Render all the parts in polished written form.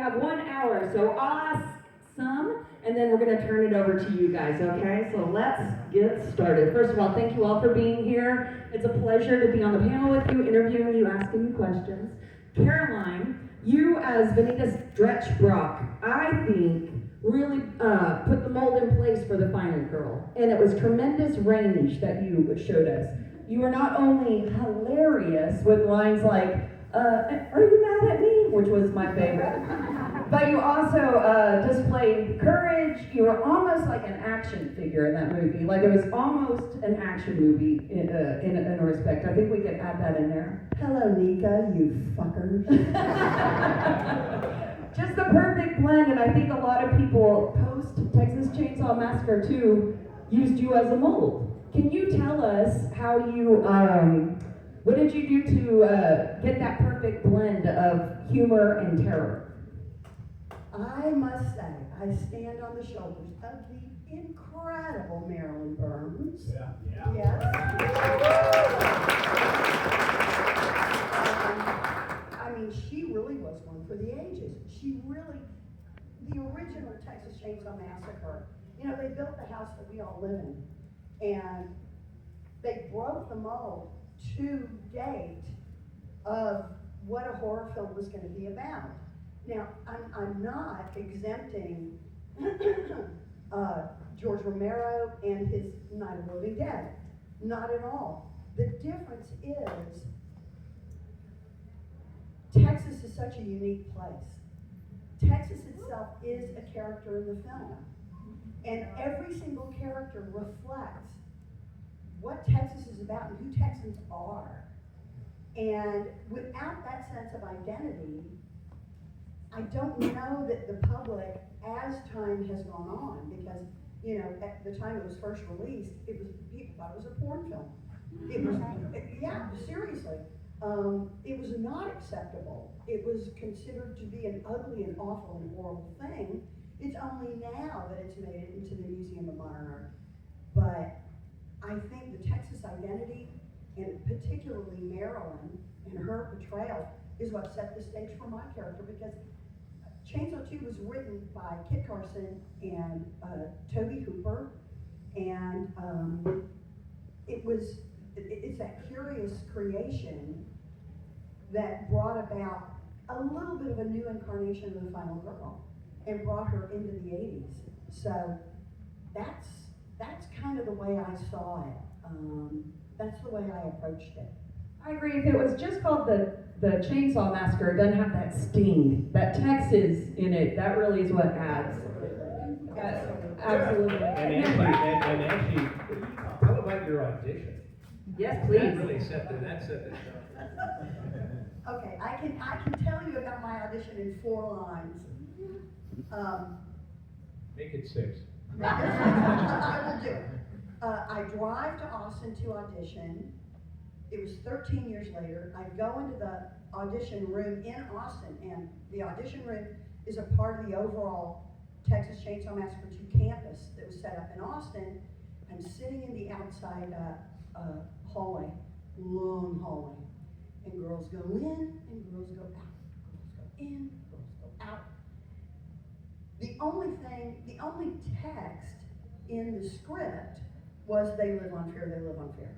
have 1 hour, so I'll ask some, and then we're going to turn it over to you guys, okay? So let's get started. First of all, thank you all for being here. It's a pleasure to be on the panel with you, interviewing you, asking you questions. Caroline, you as Vanita Stretch Brock, I think, really put the mold in place for the final girl. And it was tremendous range that you showed us. You were not only hilarious with lines like, are you mad at me? Which was my favorite. But you also displayed courage. You were almost like an action figure in that movie. Like it was almost an action movie in a respect. I think we could add that in there. Hello, Nika, you fuckers. Just the perfect blend, and I think a lot of people post Texas Chainsaw Massacre 2 used you as a mold. Can you tell us how you, what did you do to get that perfect blend of humor and terror? I must say, I stand on the shoulders of the incredible Marilyn Burns. Yeah. Yes. I mean, she really was one for the ages. She really, the original Texas Chainsaw Massacre, you know, they built the house that we all live in, and they broke the mold to date of what a horror film was going to be about. Now, I'm not exempting George Romero and his Night of the Living Dead. Not at all. The difference is, Texas is such a unique place. Texas itself is a character in the film. And every single character reflects what Texas is about and who Texans are. And without that sense of identity, I don't know that the public, as time has gone on, because, you know, at the time it was first released, people thought it was a porn film. It was, yeah, seriously. It was not acceptable. It was considered to be an ugly and awful and horrible thing. It's only now that it's made it into the Museum of Modern Art. But I think the Texas identity, and particularly Marilyn and her portrayal, is what set the stage for my character, because Chainsaw 2 was written by Kit Carson and Toby Hooper, and it's that curious creation that brought about a little bit of a new incarnation of the final girl and brought her into the 80s. So that's kind of the way I saw it. That's the way I approached it. I agree. If it was just called the Chainsaw Massacre, it doesn't have that sting, that Texas in it. That really is what adds. Absolutely. And actually, how about your audition? Yes, please. That really set the show. Okay, I can tell you about my audition in 4 lines. Make it 6. I will do it. I drive to Austin to audition. It was 13 years later. I go into the audition room in Austin, and the audition room is a part of the overall Texas Chainsaw Massacre 2 campus that was set up in Austin. I'm sitting in the outside hallway, long hallway, and girls go in and girls go out. Girls go in, girls go out. The only text in the script was "they live on fear, they live on fear."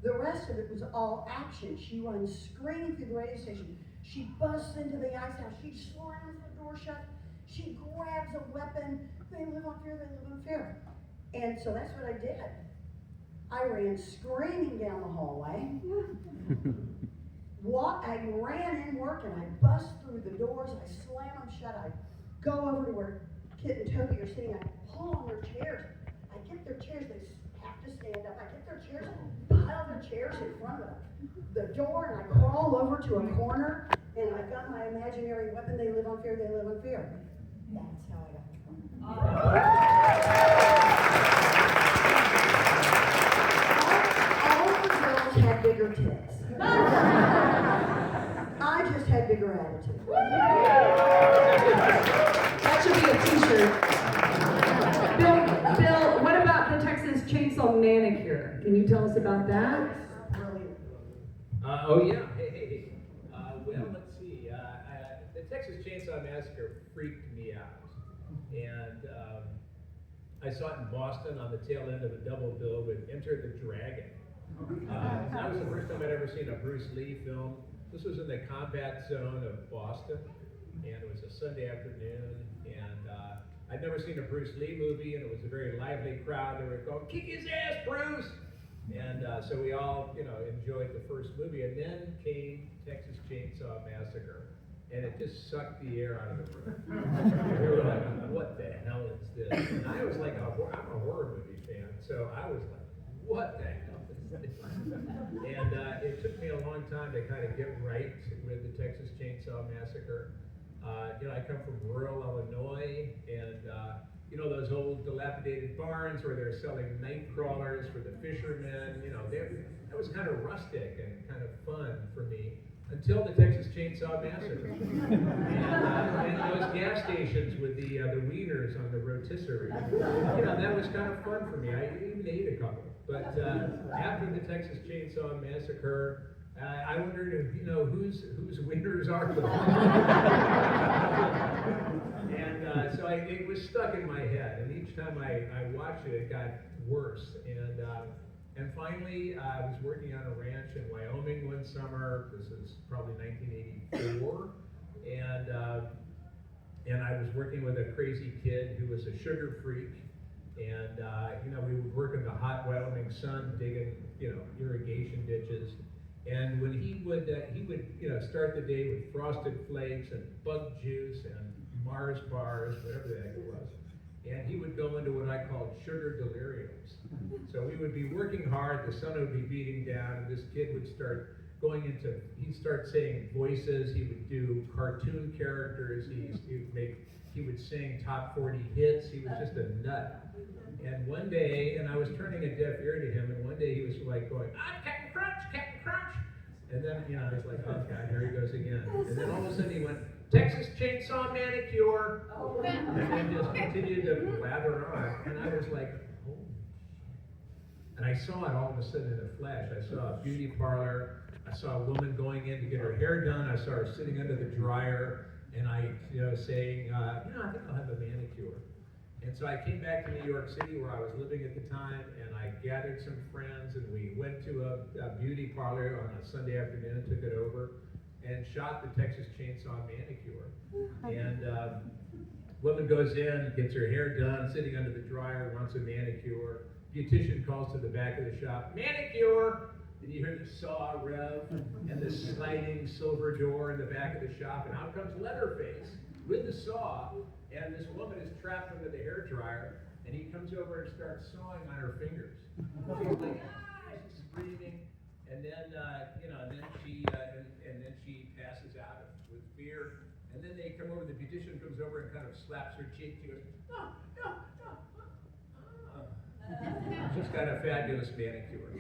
The rest of it was all action. She runs screaming through the radio station. She busts into the ice house. She slams the door shut. She grabs a weapon. They live on fear, they live on fear. And so that's what I did. I ran screaming down the hallway. I ran in work and I bust through the doors. I slam them shut. I go over to where Kit and Toby are sitting. I pull on their chairs. I get their chairs. They have to stand up. I get their chairs, pile their chairs in front of the door, and I crawl over to a corner, and I've got my imaginary weapon. They live on fear, they live on fear. That's how I got the all the girls had bigger tits. I just had bigger attitude. That should be a t-shirt. Bill, what about the Texas Chainsaw Manicure? Can you tell us about that? Brilliant. Oh yeah. Hey. Well, let's see. The Texas Chainsaw Massacre Massacre freaked me out. And I saw it in Boston on the tail end of a double bill with Enter the Dragon. That was the first time I'd ever seen a Bruce Lee film. This was in the combat zone of Boston, and it was a Sunday afternoon, and I'd never seen a Bruce Lee movie, and it was a very lively crowd. They were going, "Kick his ass, Bruce!" And so we all, enjoyed the first movie, and then came Texas Chainsaw Massacre, and it just sucked the air out of the room. We were like, "What the hell is this?" And I was like, I'm a horror movie fan, so I was like, "What the hell is this?" And it took me a long time to kind of get right with the Texas Chainsaw Massacre. I come from rural Illinois, and those old dilapidated barns where they're selling night crawlers for the fishermen. That was kind of rustic and kind of fun for me until the Texas Chainsaw Massacre. And those gas stations with the wieners on the rotisserie. That was kind of fun for me. I even ate a couple. But after the Texas Chainsaw Massacre, I wondered if, whose wieners are those? And so it was stuck in my head. And each time I watched it, it got worse. And finally, I was working on a ranch in Wyoming one summer. This is probably 1984. And I was working with a crazy kid who was a sugar freak. And, we would work in the hot Wyoming sun, digging, irrigation ditches. And when he would start the day with Frosted Flakes and bug juice and Mars bars, whatever the heck it was. And he would go into what I called sugar deliriums. So we would be working hard, the sun would be beating down, and this kid would start he'd start saying voices, he would do cartoon characters, he would sing top 40 hits, he was just a nut. And one day, and I was turning a deaf ear to him, and one day he was like going, Captain Crunch, Captain Crunch! And then, I was like, oh God, here he goes again. And then all of a sudden he went, Texas Chainsaw Manicure! And then just continued to blather on. And I was like, holy shit. And I saw it all of a sudden in a flash. I saw a beauty parlor. I saw a woman going in to get her hair done. I saw her sitting under the dryer. And I, saying, I think I'll have a manicure. And so I came back to New York City where I was living at the time, and I gathered some friends, and we went to a beauty parlor on a Sunday afternoon, took it over, and shot the Texas Chainsaw Manicure. And woman goes in, gets her hair done, sitting under the dryer, wants a manicure. Beautician calls to the back of the shop, manicure! And you hear the saw rev, and the sliding silver door in the back of the shop, and out comes Leatherface with the saw. And this woman is trapped under the hair dryer, and he comes over and starts sawing on her fingers. She's like, she's breathing, and then, and then she passes out with fear. And then they come over, the beautician comes over and kind of slaps her cheek. She goes, no. She's got a fabulous manicure.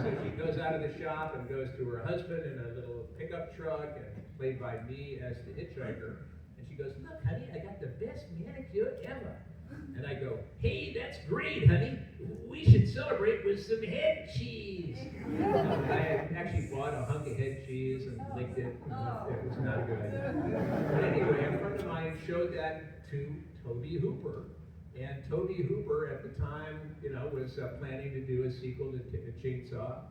So she goes out of the shop and goes to her husband in a little pickup truck, and played by me as the hitchhiker. And she goes, look, honey, I got the best manicure ever. And I go, hey, that's great, honey. We should celebrate with some head cheese. I had actually bought a hunk of head cheese and licked it. It was not a good idea. But anyway, a friend of mine showed that to Tobe Hooper. And Tobe Hooper at the time, was planning to do a sequel to Chainsaw.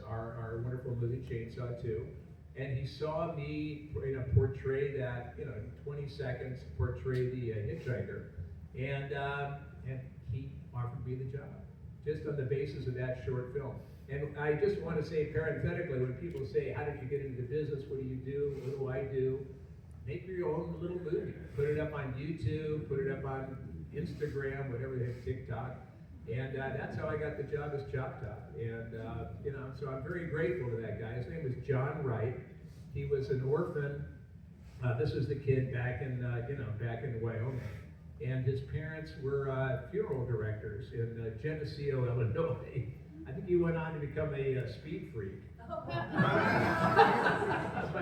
Our wonderful movie, Chainsaw 2. And he saw me, portray that, 20 seconds, portray the hitchhiker, and he offered me the job, just on the basis of that short film. And I just want to say parenthetically, when people say, how did you get into the business, what do you do, what do I do? Make your own little movie. Put it up on YouTube, put it up on Instagram, whatever they have, TikTok. And that's how I got the job as Chop Top. And, so I'm very grateful to that guy. His name was John Wright. He was an orphan. This was the kid back in Wyoming. And his parents were funeral directors in Geneseo, Illinois. I think he went on to become a speed freak.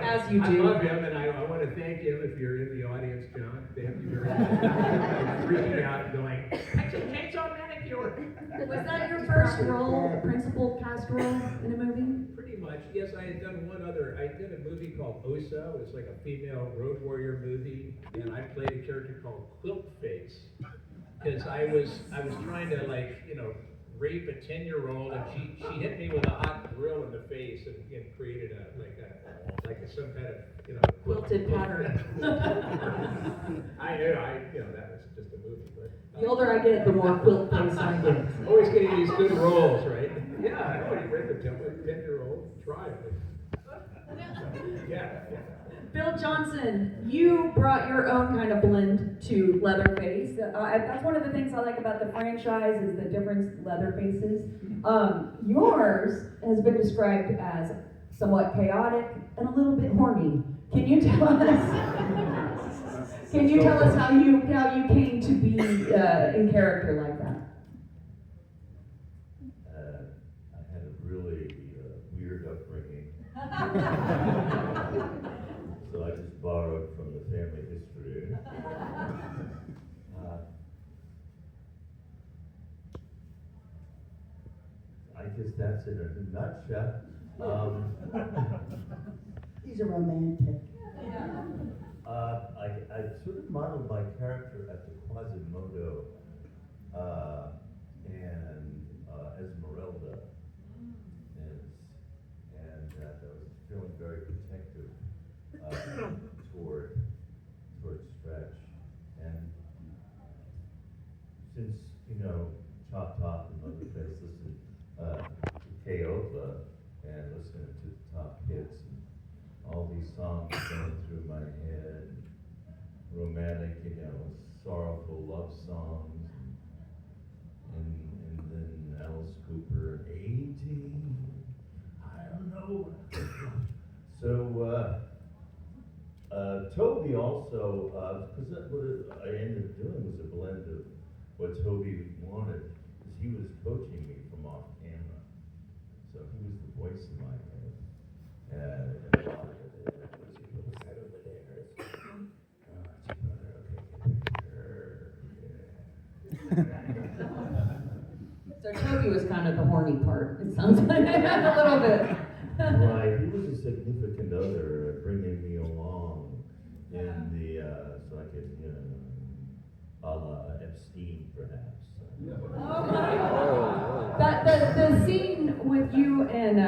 As you do. I love him, and I want to thank him if you're in the audience, John. Thank you very much. Reaching out and going, Texas Chainsaw Manicure! Was that your first role, a principal cast role in a movie? Pretty much, yes. I had done one other. I did a movie called Osa. It was like a female road warrior movie, and I played a character called Quilt Face because I was trying to rape a 10-year-old, and she hit me with a hot grill in the face and created some kind of Quilted pattern. I knew that was just a movie, but The older I get, the more quilt face I get. always getting these good roles, right? Yeah, I know you read the 10-year-old. Try it. Yeah. Bill Johnson, you brought your own kind of blend to Leatherface. That's one of the things I like about the franchise is the different Leatherfaces. Yours has been described as somewhat chaotic and a little bit horny. Can you tell us? Can you tell us how you came to be in character like that? I had a really weird upbringing. So I just borrowed from the family history. I guess that's it in a nutshell. He's a romantic. I sort of modeled my character after Quasimodo and Esmeralda, and I was feeling very protective toward Stretch, and since Chop Top and Leatherface listen to Keopa and listening to the top hits and all these songs going through my head, romantic, sorrowful love songs, and then Alice Cooper, 18, I don't know. So, Toby also, because what I ended up doing was a blend of what Toby wanted, because he was coaching me from off camera. So he was the voice in my head. And a lot of it, was he goes head over there. It's So Toby was kind of the horny part. It sounds like a little bit. Right, he was a significant other, bringing me along in the, so I could, a la Epstein, perhaps. The scene with you and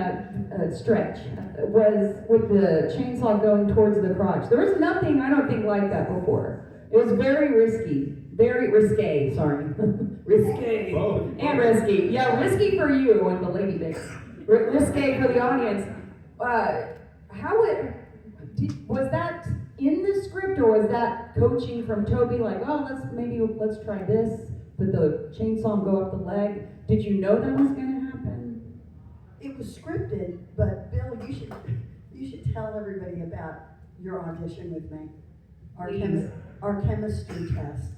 Stretch was with the chainsaw going towards the crotch. There was nothing, I don't think, like that before. It was very risque, sorry. Risque. Oh. And risky. Yeah, risky for you and the lady dicks. Risque for the audience. Was that in the script, or was that coaching from Toby, like, let's try this, put the chainsaw and go up the leg? Did you know that was going to happen? It was scripted, but Bill, you should tell everybody about your audition with me. Our chemistry test.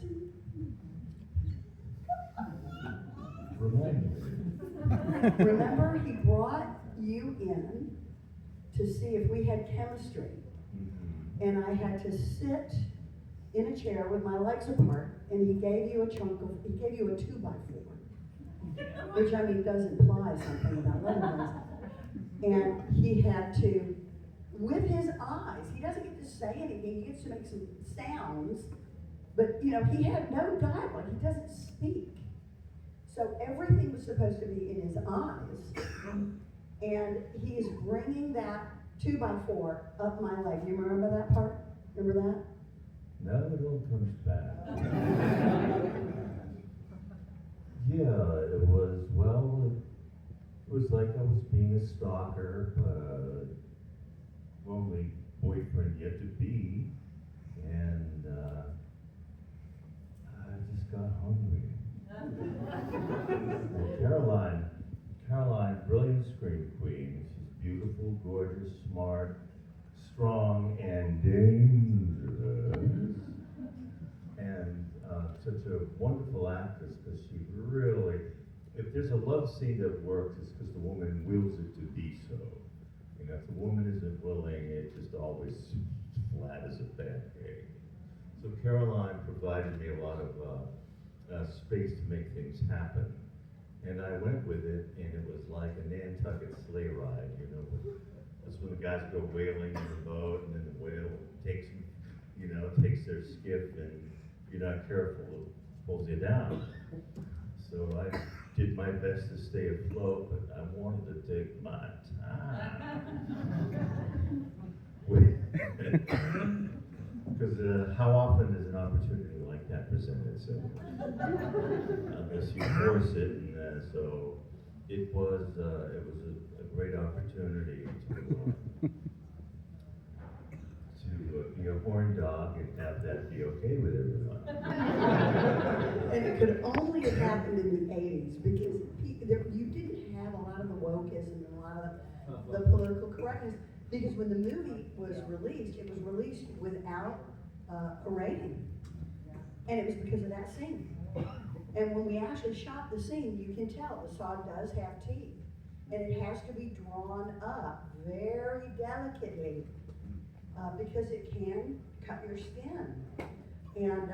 Remind me. Remember, he brought you in to see if we had chemistry. And I had to sit in a chair with my legs apart, and he gave you a 2x4, which does imply something about Leatherface. And he had to, with his eyes, he doesn't get to say anything, he gets to make some sounds, but he had no dialogue, he doesn't speak. So everything was supposed to be in his eyes, and he is bringing that 2x4 up my leg. You remember that part? Remember that? Now it all comes back. Yeah, it was like I was being a stalker, only boyfriend yet to be, and I just got hungry. And Caroline, brilliant scream queen. She's beautiful, gorgeous, smart, strong, and dangerous. And such a wonderful actress, because she really, if there's a love scene that works, it's because the woman wills it to be so. If the woman isn't willing, it just always flat as a pancake. So Caroline provided me a lot of space to make things happen. And I went with it, and it was like a Nantucket sleigh ride, you know. That's when the guys go whaling in the boat, and then the whale takes their skiff, and if you're not careful, it pulls you down. So I did my best to stay afloat, but I wanted to take my time. Because how often does an opportunity like that present itself? Unless you force it, and so it was a great opportunity to be a horn dog and have that be okay with everyone. And it could only have happened in the 80s because you didn't have a lot of the wokeism and a lot of the political correctness. Because when the movie was released, it was released without a rating. And it was because of that scene. And when we actually shot the scene, you can tell the saw does have teeth. And it has to be drawn up very delicately because it can cut your skin. And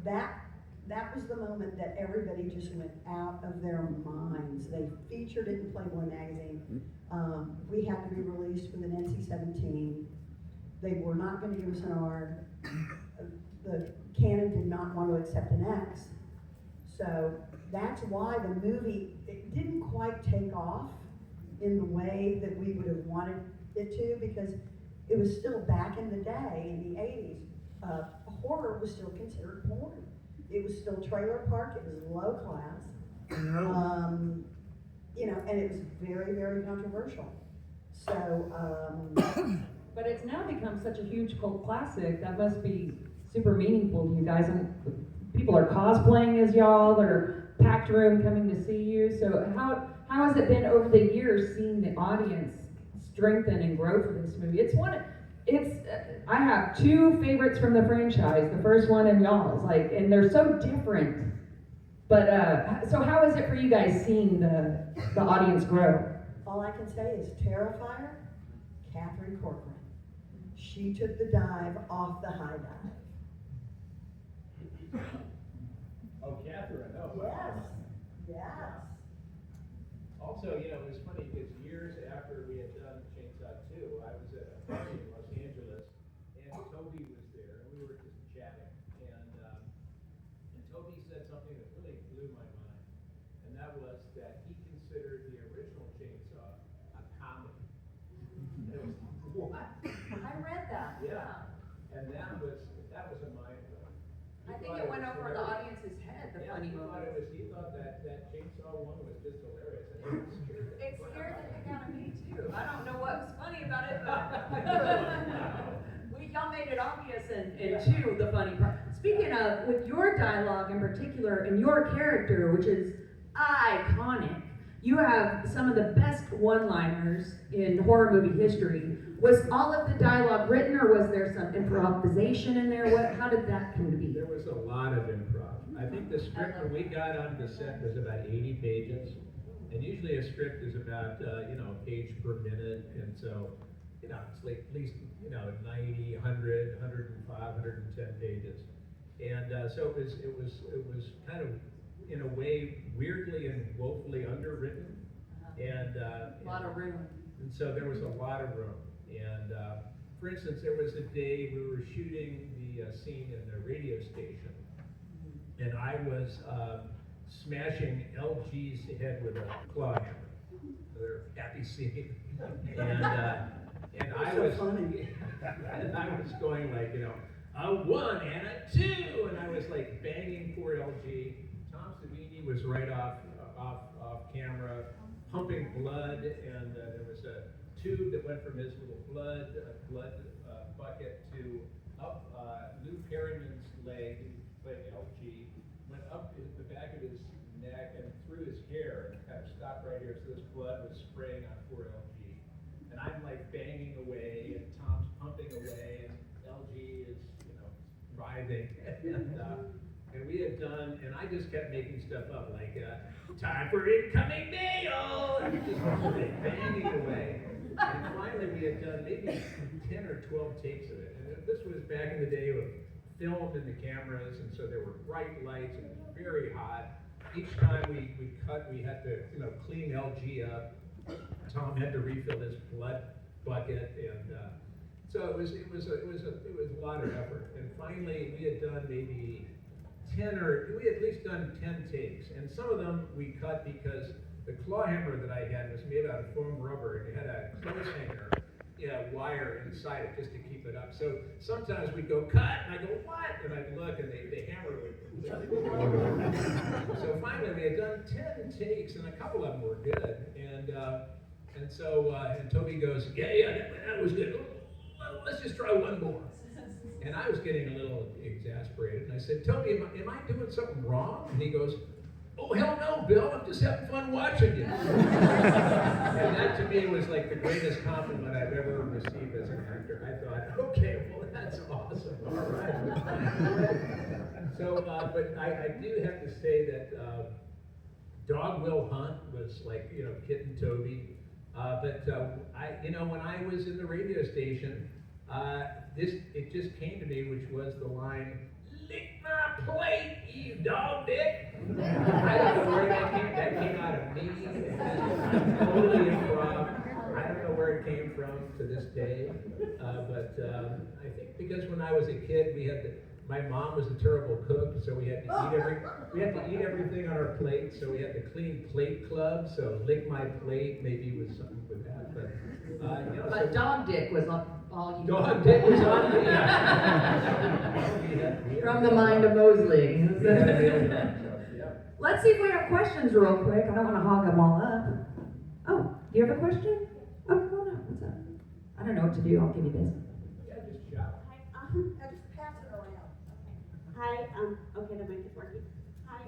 that was the moment that everybody just went out of their minds. They featured it in Playboy magazine. We had to be released with an NC-17. They were not going to give us an R. The canon did not want to accept an X. So that's why the movie, it didn't quite take off in the way that we would have wanted it to, because it was still back in the day, in the 80s. Horror was still considered porn. It was still trailer park, it was low class. And it was very, very controversial. So, But it's now become such a huge cult classic. That must be super meaningful to you guys. And people are cosplaying as y'all. They're packed room coming to see you. So how has it been over the years seeing the audience strengthen and grow for this movie? I have two favorites from the franchise. The first one and y'all's, and they're so different. But so how is it for you guys seeing the audience grow? all I can say is Terrifier, Catherine Corcoran. She took the dive off the high dive. Oh, Catherine, oh. Yes, yes. Also, it was funny because years after we had done Chainsaw 2, I was at a party in Los Angeles, and Toby was there, and we were just chatting, and Toby said something that really blew my mind, and that was that he considered the original Chainsaw a comedy. And it was, what? I read that. Yeah. And that was a mind blow. I think it went over the audience's head, the funny moments. He thought that Chainsaw 1 was just hilarious, and it scared him. It scared the heck out of me too. I don't know what was funny about it, but Y'all made it obvious and two, the funny part. Speaking of, with your dialogue in particular and your character, which is iconic, you have some of the best one-liners in horror movie history. Was all of the dialogue written, or was there some improvisation in there? How did that come to be? There was a lot of improv. I think the script, when we got onto the set, was about 80 pages. And usually a script is about, a page per minute. And so, it's like at least, 90, 100, 105, 110 pages. And so it was kind of, in a way, weirdly and woefully underwritten. And a lot of room. And so there was a lot of room. And for instance, there was a day we were shooting the scene in the radio station, and I was smashing LG's head with a claw hammer. Their happy scene. And I was funny. and I was going like, a 1 and a 2, and I was like banging poor LG. Tom Savini was right off camera, pumping blood, and there was a tube that went from his little blood bucket to up Lou Perryman's leg, who played LG, went up the back of his neck and through his hair, and kind of stopped right here, so this blood was spraying on poor LG. And I'm like banging away, and Tom's pumping away, and LG is, writhing. And we had done, and I just kept making stuff up, like, time for incoming mail! And just like banging away. And finally we had done maybe 10 or 12 takes of it. And this was back in the day of film in the cameras, and so there were bright lights, and it was very hot. Each time we cut, we had to, clean LG up. Tom had to refill his blood bucket, and so it was a lot of effort. And finally, we had done maybe 10 or we had at least done 10 takes, and some of them we cut because the claw hammer that I had was made out of foam rubber, and it had a clothes hanger, wire inside it just to keep it up. So sometimes we'd go cut, and I go what? And I'd look, and the hammer would. So finally, we had done 10 takes, and a couple of them were good, and so Toby goes, yeah, that was good. Well, let's just try one more. And I was getting a little exasperated, and I said, Toby, am I doing something wrong? And he goes, oh, hell no, Bill, I'm just having fun watching you. And that to me was like the greatest compliment I've ever received as an actor. I thought, okay, well, that's awesome, all right. So, but I do have to say that Dog Will Hunt was like, Kit and Toby. But when I was in the radio station, it just came to me, which was the line, lick my plate, you dog dick. I don't know where that came out of me. Totally improv. I don't know where it came from to this day. But I think because when I was a kid, my mom was a terrible cook, so we had to eat everything on our plate. So we had the clean plate club. So lick my plate maybe was something with that. But dog dick was all you. Dog dick was on me. From the mind of Mosley. Let's see if we have questions real quick. I don't want to hog them all up. Oh, do you have a question? Oh, come on up. What's up? I don't know what to do. I'll give you this. Yeah, just shout. Now just pass it around. Hi, okay, the mic is working. Hi,